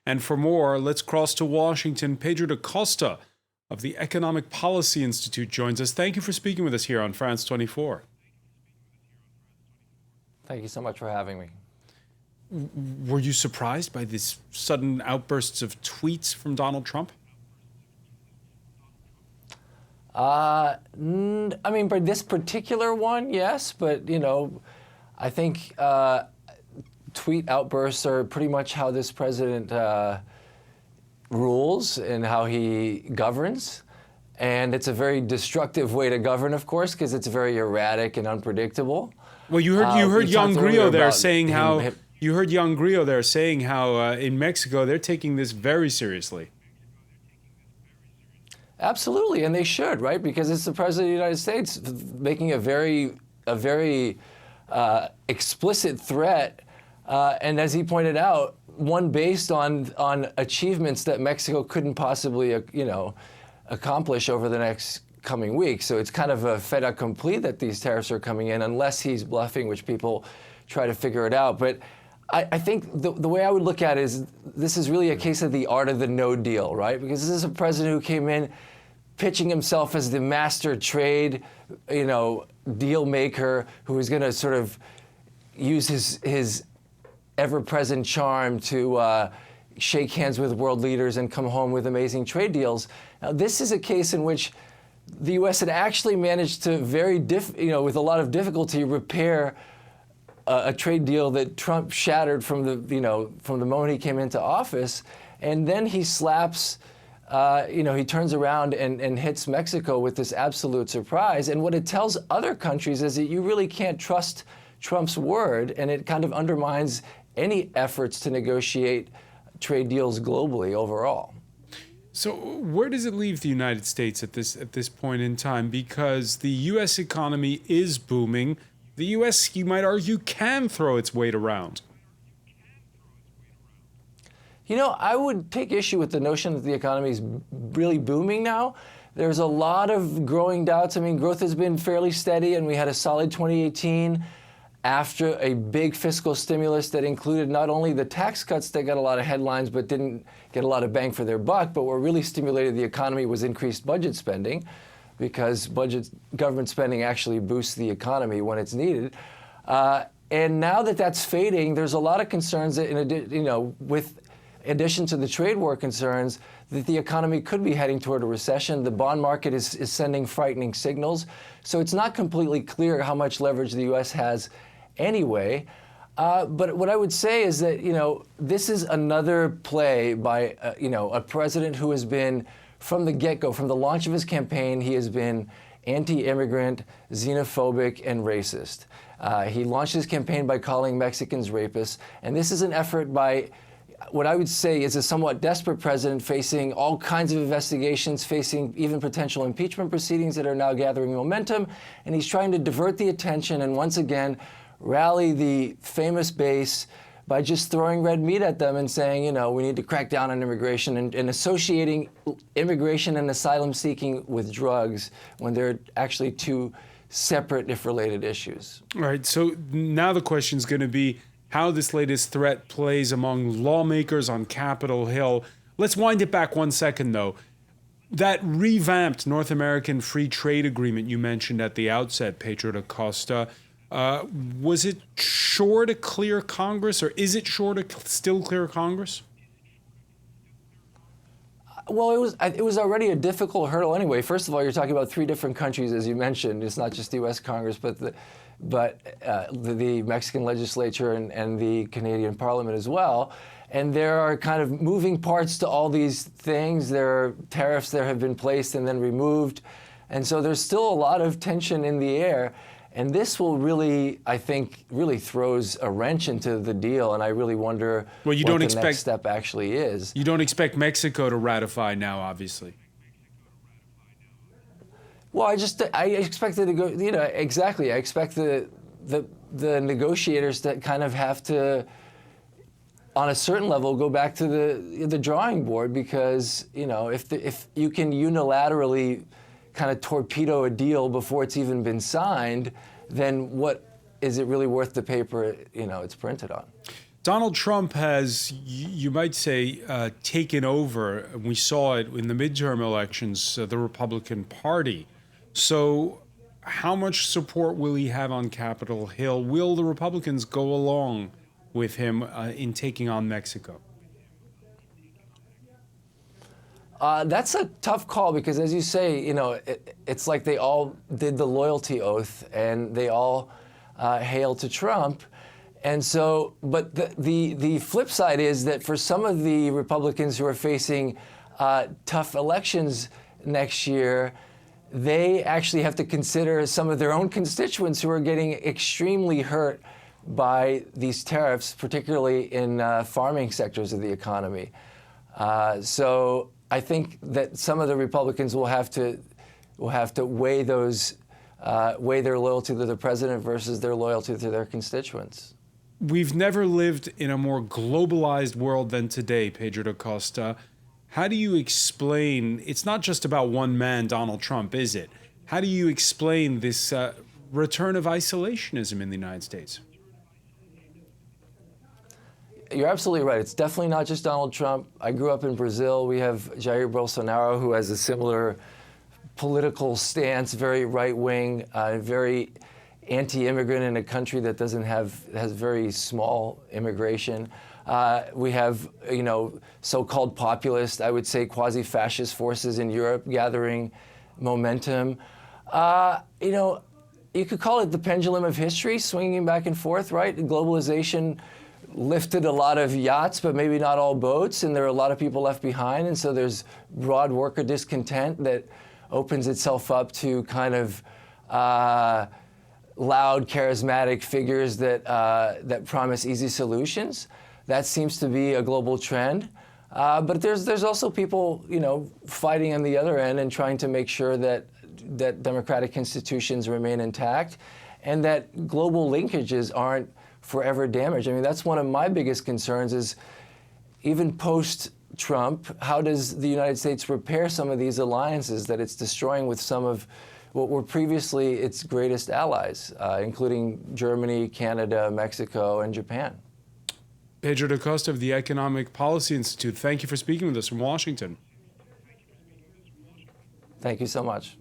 And for more, let's cross to Washington. Pedro Da Costa of the Economic Policy Institute joins us. Thank you for speaking with us here on France 24. Thank you so much for having me. Were you surprised by these sudden outbursts of tweets from Donald Trump? I mean, by this particular one, yes, but, I think tweet outbursts are pretty much how this president rules and how he governs. And it's a very destructive way to govern, of course, because it's very erratic and unpredictable. Well, you heard Young Grillo there saying how in Mexico they're taking this very seriously. Absolutely, and they should, right? Because it's the president of the United States making a very explicit threat, and as he pointed out, one based on achievements that Mexico couldn't possibly, accomplish over the next coming weeks. So it's kind of a fait accompli that these tariffs are coming in, unless he's bluffing, which people try to figure it out. But I think the way I would look at it is this is really a case of the art of the no deal, right? Because this is a president who came in pitching himself as the master trade, deal maker who is going to sort of use his ever-present charm to shake hands with world leaders and come home with amazing trade deals. Now, this is a case in which the U.S. had actually managed to with a lot of difficulty repair a trade deal that Trump shattered from the moment he came into office, and then he slaps, he turns around and hits Mexico with this absolute surprise. And what it tells other countries is that you really can't trust Trump's word, and it kind of undermines any efforts to negotiate trade deals globally overall. So where does it leave the United States at this point in time? Because the U.S. economy is booming. The U.S., you might argue, can throw its weight around. I would take issue with the notion that the economy is really booming now. There's a lot of growing doubts. I mean, growth has been fairly steady, and we had a solid 2018 after a big fiscal stimulus that included not only the tax cuts that got a lot of headlines but didn't get a lot of bang for their buck, but what really stimulated the economy was increased budget spending, because government spending actually boosts the economy when it's needed. And now that that's fading, there's a lot of concerns that, with addition to the trade war concerns, that the economy could be heading toward a recession. The bond market is sending frightening signals. So it's not completely clear how much leverage the U.S. has anyway. But what I would say is that, this is another play by, a president who has been, from the get-go, from the launch of his campaign, he has been anti-immigrant, xenophobic, and racist. He launched his campaign by calling Mexicans rapists. And this is an effort by what I would say is a somewhat desperate president facing all kinds of investigations, facing even potential impeachment proceedings that are now gathering momentum. And he's trying to divert the attention and once again rally the famous base by just throwing red meat at them and saying, we need to crack down on immigration and associating immigration and asylum seeking with drugs when they're actually two separate, if related, issues. All right. So now the question is going to be how this latest threat plays among lawmakers on Capitol Hill. Let's wind it back 1 second, though. That revamped North American Free Trade Agreement you mentioned at the outset, Pedro Da Costa, was it sure to clear Congress, or is it sure to still clear Congress? Well, it was already a difficult hurdle anyway. First of all, you're talking about 3 different countries, as you mentioned. It's not just the U.S. Congress, but the Mexican legislature and the Canadian Parliament as well. And there are kind of moving parts to all these things. There are tariffs that have been placed and then removed. And so there's still a lot of tension in the air. And this will really, I think, really throws a wrench into the deal. And I really wonder what the next step actually is. You don't expect Mexico to ratify now, obviously. Well, I expect it to go, exactly. I expect the negotiators to kind of have to, on a certain level, go back to the drawing board, because, if you can unilaterally kind of torpedo a deal before it's even been signed, then what is it really worth the paper, it's printed on? Donald Trump has, you might say, taken over. We saw it in the midterm elections, the Republican Party. So, how much support will he have on Capitol Hill? Will the Republicans go along with him in taking on Mexico? That's a tough call because, as you say, it's like they all did the loyalty oath and they all hail to Trump. And so, but the flip side is that for some of the Republicans who are facing tough elections next year, they actually have to consider some of their own constituents who are getting extremely hurt by these tariffs, particularly in farming sectors of the economy. So I think that some of the Republicans will have to weigh those weigh their loyalty to the president versus their loyalty to their constituents. We've never lived in a more globalized world than today, Pedro Da Costa. How do you explain, it's not just about one man, Donald Trump, is it? How do you explain this return of isolationism in the United States? You're absolutely right. It's definitely not just Donald Trump. I grew up in Brazil. We have Jair Bolsonaro, who has a similar political stance, very right-wing, very anti-immigrant in a country that has very small immigration. We have, so-called populist, I would say quasi-fascist forces in Europe gathering momentum. You could call it the pendulum of history, swinging back and forth, right? Globalization lifted a lot of yachts, but maybe not all boats, and there are a lot of people left behind, and so there's broad worker discontent that opens itself up to kind of loud, charismatic figures that promise easy solutions. That seems to be a global trend. But there's also people, fighting on the other end and trying to make sure that democratic institutions remain intact and that global linkages aren't forever damaged. I mean, that's one of my biggest concerns is even post-Trump, how does the United States repair some of these alliances that it's destroying with some of what were previously its greatest allies, including Germany, Canada, Mexico, and Japan? Pedro Da Costa of the Economic Policy Institute, thank you for speaking with us from Washington. Thank you so much.